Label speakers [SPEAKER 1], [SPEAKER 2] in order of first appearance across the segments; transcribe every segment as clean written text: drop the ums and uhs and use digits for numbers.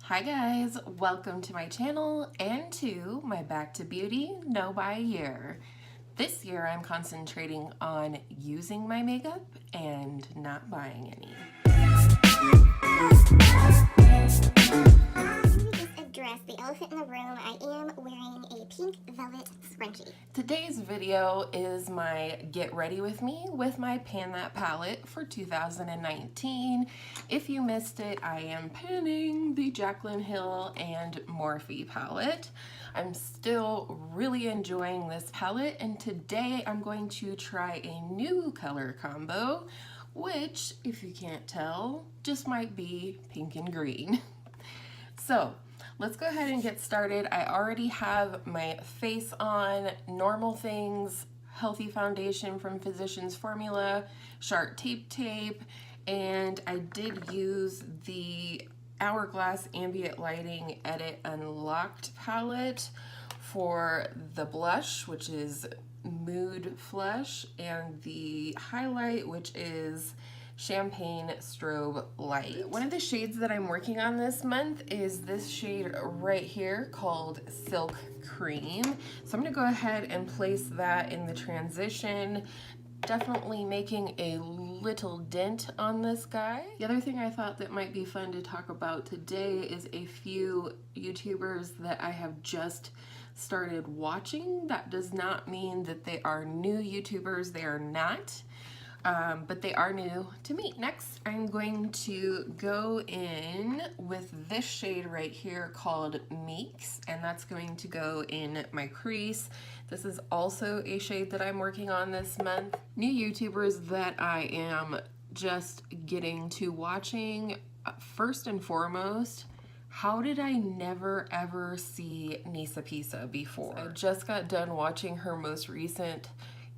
[SPEAKER 1] Hi guys, welcome to my channel and to my Back to Beauty No Buy Year. This year I'm concentrating on using my makeup and not buying any.
[SPEAKER 2] Address the elephant in the room. I am wearing a pink velvet scrunchie.
[SPEAKER 1] Today's video is my get ready with me with my Pan That palette for 2019. If you missed it, I am panning the Jaclyn Hill and Morphe palette. I'm still really enjoying this palette, and today I'm going to try a new color combo, which, if you can't tell, just might be pink and green. So let's go ahead and get started. I already have my face on, Normal Things Healthy Foundation from Physicians Formula, Sharp Tape, and I did use the Hourglass Ambient Lighting Edit Unlocked palette for the blush, which is Mood Flush, and the highlight, which is Champagne Strobe Light. One of the shades that I'm working on this month is this shade right here called Silk Cream. So I'm gonna go ahead and place that in the transition, definitely making a little dent on this guy. The other thing I thought that might be fun to talk about today is a few YouTubers that I have just started watching. That does not mean that they are new YouTubers, they are not. But they are new to me. Next, I'm going to go in with this shade right here called Meeks, and that's going to go in my crease. This is also a shade that I'm working on this month. New YouTubers that I am just getting to watching, first and foremost, how did I never ever see Nisa Pisa before? I just got done watching her most recent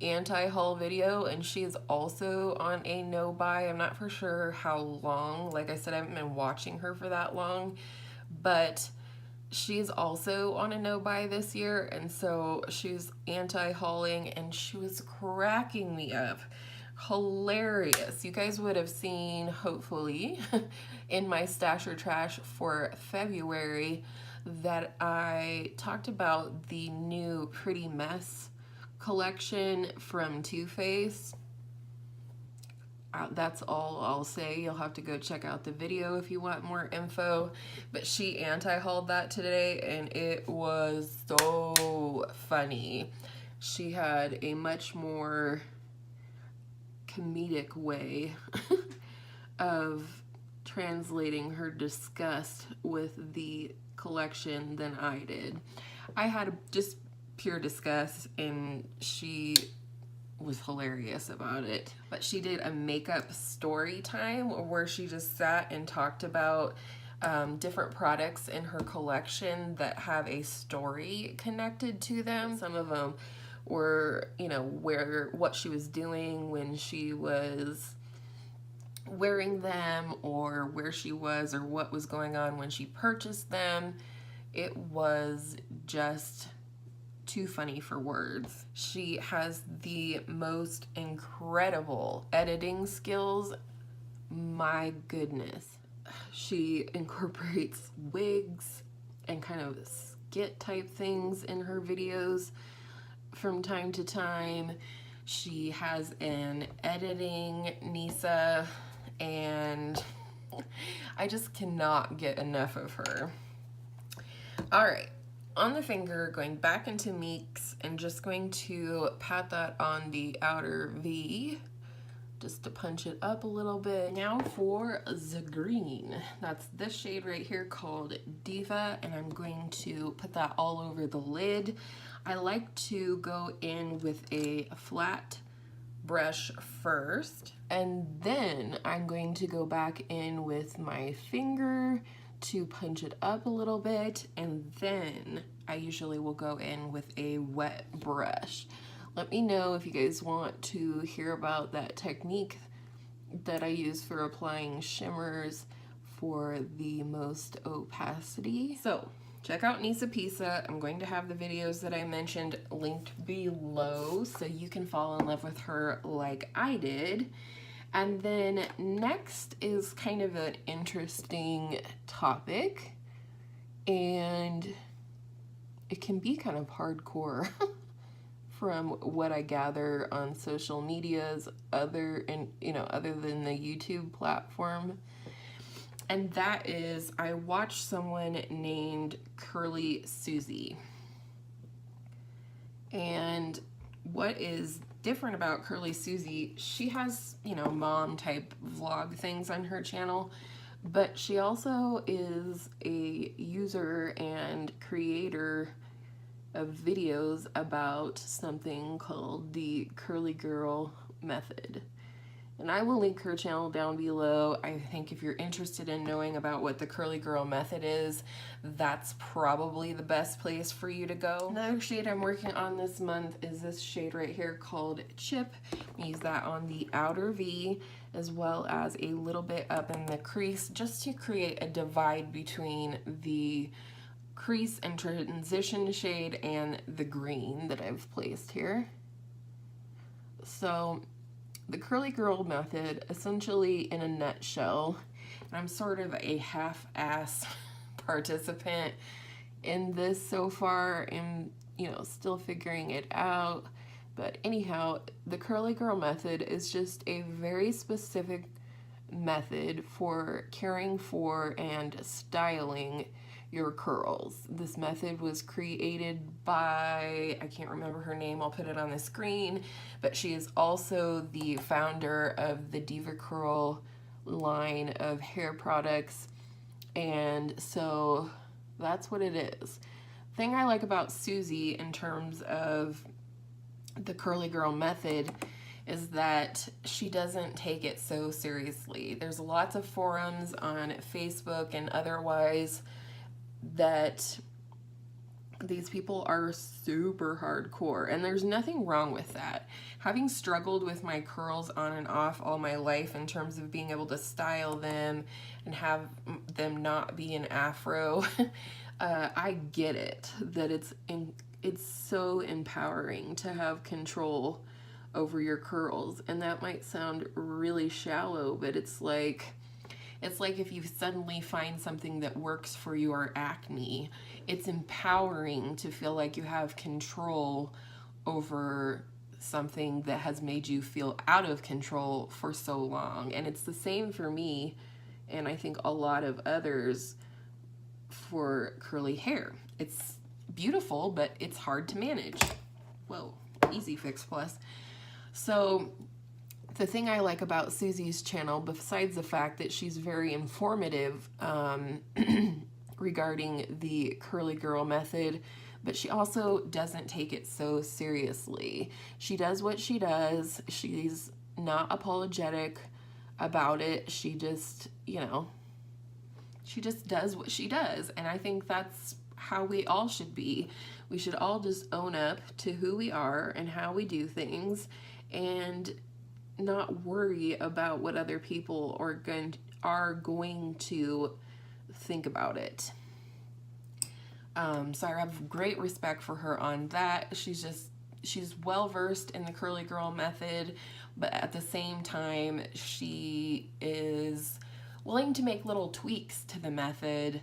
[SPEAKER 1] anti-haul video, and she is also on a no buy. I'm not for sure how long. Like I said, I haven't been watching her for that long, but she's also on a no buy this year, and so she's anti-hauling, and she was cracking me up. Hilarious. You guys would have seen, hopefully, in my Stash or Trash for February that I talked about the new Pretty Mess collection from Too Faced. That's all I'll say. You'll have to go check out the video if you want more info. But she anti-hauled that today, and it was so funny. She had a much more comedic way of translating her disgust with the collection than I did. I had just pure disgust, and she was hilarious about it. But she did a makeup story time where she just sat and talked about different products in her collection that have a story connected to them. Some of them were, you know, what she was doing when she was wearing them, or where she was, or what was going on when she purchased them. It was just too funny for words. She has the most incredible editing skills. My goodness. She incorporates wigs and kind of skit type things in her videos from time to time. She has an editing Nisa, and I just cannot get enough of her. All right. On the finger, going back into Meeks, and just going to pat that on the outer V just to punch it up a little bit. Now for the green. That's this shade right here called Diva, and I'm going to put that all over the lid. I like to go in with a flat brush first, and then I'm going to go back in with my finger to punch it up a little bit, and then I usually will go in with a wet brush. Let me know if you guys want to hear about that technique that I use for applying shimmers for the most opacity. So check out Nisa Pisa. I'm going to have the videos that I mentioned linked below so you can fall in love with her like I did. And then next is kind of an interesting topic. and it can be kind of hardcore from what I gather on social medias other than the YouTube platform. And that is, I watched someone named Curly Susie. And what is different about Curly Susie, she has, mom type vlog things on her channel, but she also is a user and creator of videos about something called the curly girl method. And I will link her channel down below. I think if you're interested in knowing about what the curly girl method is, that's probably the best place for you to go. Another shade I'm working on this month is this shade right here called Chip. I use that on the outer V as well as a little bit up in the crease, just to create a divide between the crease and transition shade and the green that I've placed here. So the curly girl method, essentially in a nutshell, and I'm sort of a half-ass participant in this so far, and still figuring it out. But anyhow, the curly girl method is just a very specific method for caring for and styling your curls. This method was created by, I can't remember her name, I'll put it on the screen, but she is also the founder of the Diva Curl line of hair products, and so that's what it is. The thing I like about Susie in terms of the curly girl method is that she doesn't take it so seriously. There's lots of forums on Facebook and otherwise that these people are super hardcore, and there's nothing wrong with that. Having struggled with my curls on and off all my life in terms of being able to style them and have them not be an afro, I get it, that it's so empowering to have control over your curls. And that might sound really shallow, but it's like if you suddenly find something that works for your acne. It's empowering to feel like you have control over something that has made you feel out of control for so long. And it's the same for me, and I think a lot of others, for curly hair. It's beautiful, but it's hard to manage. Whoa, easy fix plus. So the thing I like about Susie's channel, besides the fact that she's very informative regarding the curly girl method, but she also doesn't take it so seriously. She does what she does. She's not apologetic about it. She just, she just does what she does. And I think that's how we all should be. We should all just own up to who we are and how we do things, and not worry about what other people are going to think about it. So I have great respect for her on that. She's well versed in the curly girl method, but at the same time, she is willing to make little tweaks to the method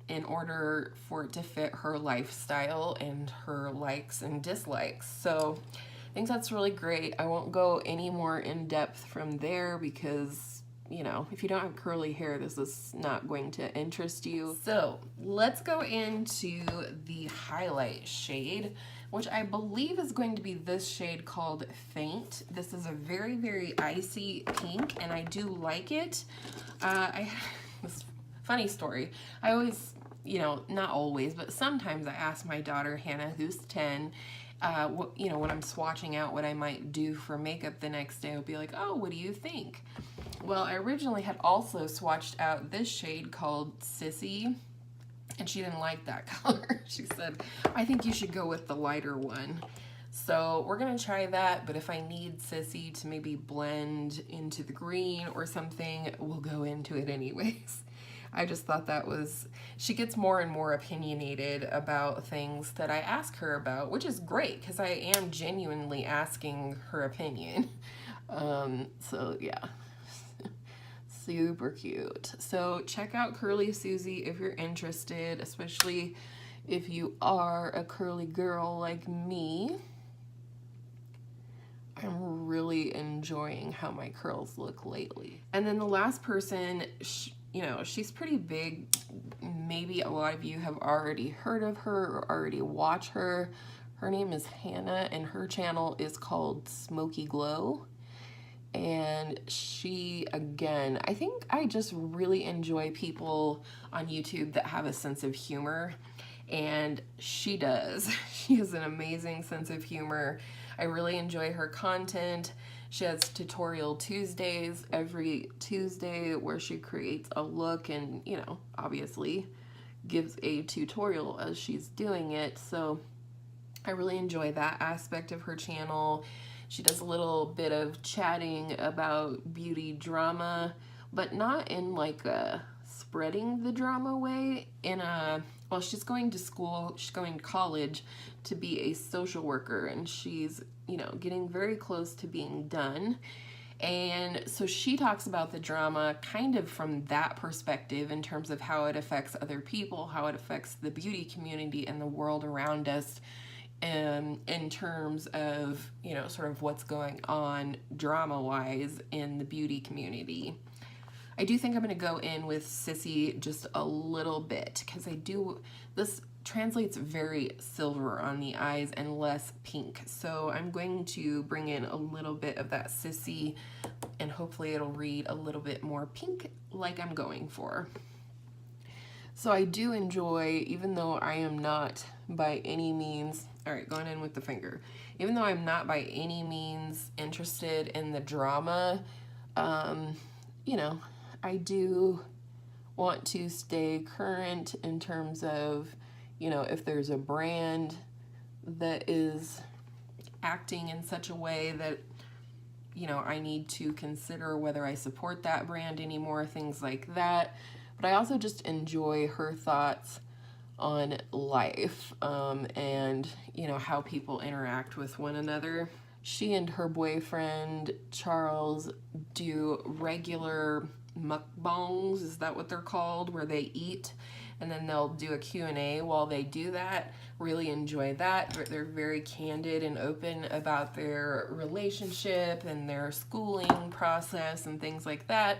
[SPEAKER 1] in order for it to fit her lifestyle and her likes and dislikes. So I think that's really great. I won't go any more in depth from there because, if you don't have curly hair, this is not going to interest you. So let's go into the highlight shade, which I believe is going to be this shade called Faint. This is a very, very icy pink, and I do like it. This funny story. I always, not always, but sometimes I ask my daughter Hannah, who's 10, when I'm swatching out what I might do for makeup the next day, I'll be like, oh, what do you think? Well, I originally had also swatched out this shade called Sissy, and she didn't like that color. She said, I think you should go with the lighter one. So we're gonna try that, but if I need Sissy to maybe blend into the green or something, we'll go into it anyways. I just thought she gets more and more opinionated about things that I ask her about, which is great because I am genuinely asking her opinion. So yeah, super cute. So check out Curly Susie if you're interested, especially if you are a curly girl like me. I'm really enjoying how my curls look lately. And then the last person, you know, she's pretty big. Maybe a lot of you have already heard of her or already watch her. Her name is Hannah and her channel is called Smoky Glow. And she, again, I think I just really enjoy people on YouTube that have a sense of humor, and she does. She has an amazing sense of humor. I really enjoy her content. She has Tutorial Tuesdays every Tuesday where she creates a look and, you know, obviously gives a tutorial as she's doing it. So I really enjoy that aspect of her channel. She does a little bit of chatting about beauty drama, but not in like a spreading the drama way. In a, well, she's going to school, she's going to college to be a social worker, and she's, you know, getting very close to being done. And so she talks about the drama kind of from that perspective in terms of how it affects other people, how it affects the beauty community and the world around us. In terms of, you know, sort of what's going on drama-wise in the beauty community. I do think I'm going to go in with Sissy just a little bit because this translates very silver on the eyes and less pink. So I'm going to bring in a little bit of that Sissy and hopefully it'll read a little bit more pink like I'm going for. So I do enjoy, even though I am not by any means, all right, going in with the finger, even though I'm not by any means interested in the drama, you know, I do want to stay current in terms of, you know, if there's a brand that is acting in such a way that, you know, I need to consider whether I support that brand anymore, things like that. But I also just enjoy her thoughts on life and, you know, how people interact with one another. She and her boyfriend, Charles, do regular mukbangs, is that what they're called, where they eat and then they'll do a Q&A while they do that. Really enjoy that. They're very candid and open about their relationship and their schooling process and things like that.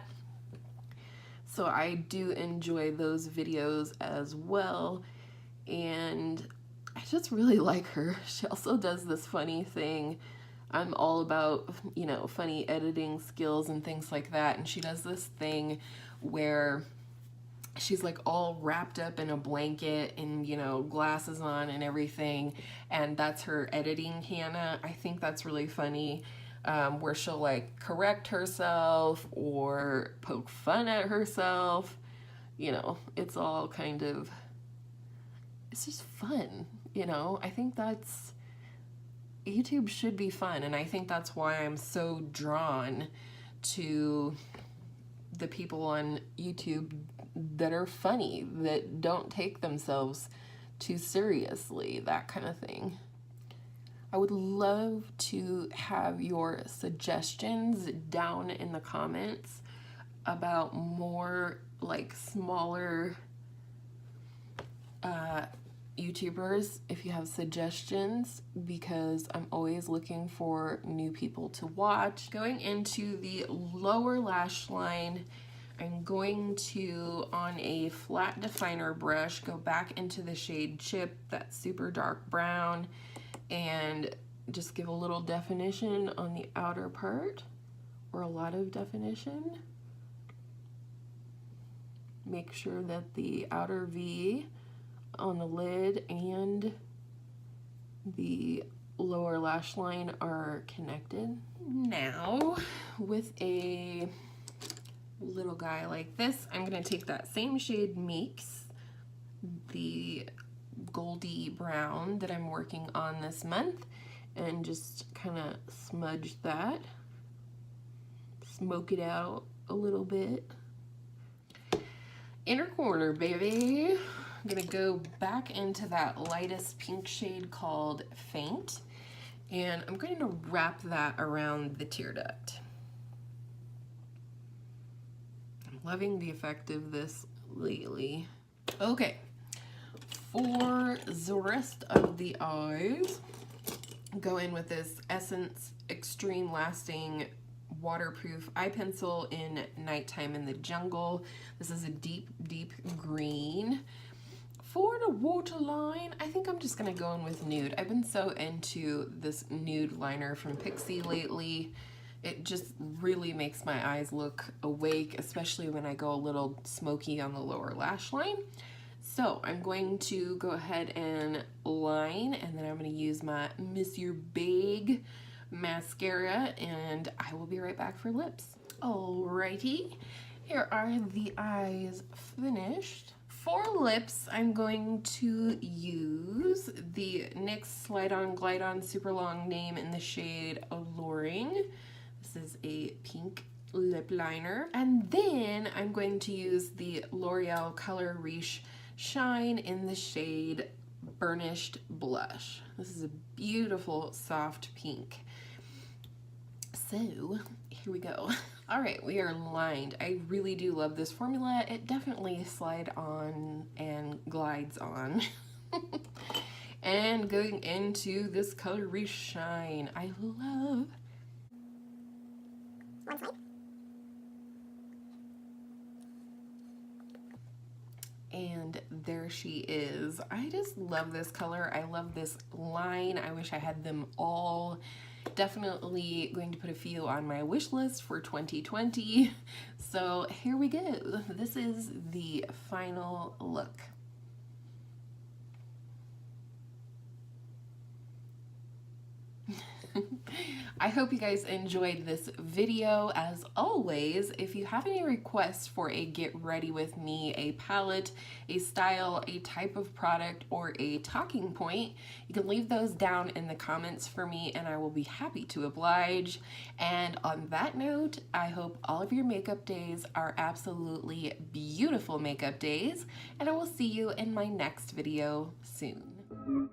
[SPEAKER 1] So I do enjoy those videos as well, and I just really like her. She also does this funny thing. I'm all about, you know, funny editing skills and things like that, and she does this thing where she's like all wrapped up in a blanket and, you know, glasses on and everything, and that's her editing Hannah. I think that's really funny. Where she'll like correct herself or poke fun at herself. You know, it's all kind of, it's just fun, you know. I think that's, YouTube should be fun, and I think that's why I'm so drawn to the people on YouTube that are funny, that don't take themselves too seriously, that kind of thing. I would love to have your suggestions down in the comments about more like smaller YouTubers if you have suggestions, because I'm always looking for new people to watch. Going into the lower lash line, I'm going to, on a flat definer brush, go back into the shade Chip, that super dark brown, and just give a little definition on the outer part, or a lot of definition. Make sure that the outer V on the lid and the lower lash line are connected. Now, with a little guy like this, I'm gonna take that same shade Meeks, the goldy brown that I'm working on this month, and just kind of smudge that, smoke it out a little bit. Inner corner, baby. I'm gonna go back into that lightest pink shade called Faint, and I'm going to wrap that around the tear duct. Loving the effect of this lately. Okay, for the rest of the eyes, go in with this Essence Extreme Lasting Waterproof Eye Pencil in Nighttime in the Jungle. This is a deep, deep green. For the waterline, I think I'm just gonna go in with nude. I've been so into this nude liner from Pixie lately. It just really makes my eyes look awake, especially when I go a little smoky on the lower lash line. So I'm going to go ahead and line, and then I'm going to use my Monsieur Big mascara, and I will be right back for lips. Alrighty, here are the eyes finished. For lips, I'm going to use the NYX Slide On Glide On Super Long Name in the shade Alluring. This is a pink lip liner. And then I'm going to use the L'Oreal Color Riche Shine in the shade Burnished Blush. This is a beautiful soft pink. So here we go. All right, we are lined. I really do love this formula. It definitely slides on and glides on. And going into this Color Riche Shine, I love.
[SPEAKER 2] One side.
[SPEAKER 1] And there she is. I just love this color. I love this line. I wish I had them all. Definitely going to put a few on my wish list for 2020. So here we go. This is the final look. I hope you guys enjoyed this video. As always, if you have any requests for a get ready with me, a palette, a style, a type of product, or a talking point, you can leave those down in the comments for me and I will be happy to oblige. And on that note, I hope all of your makeup days are absolutely beautiful makeup days, and I will see you in my next video soon.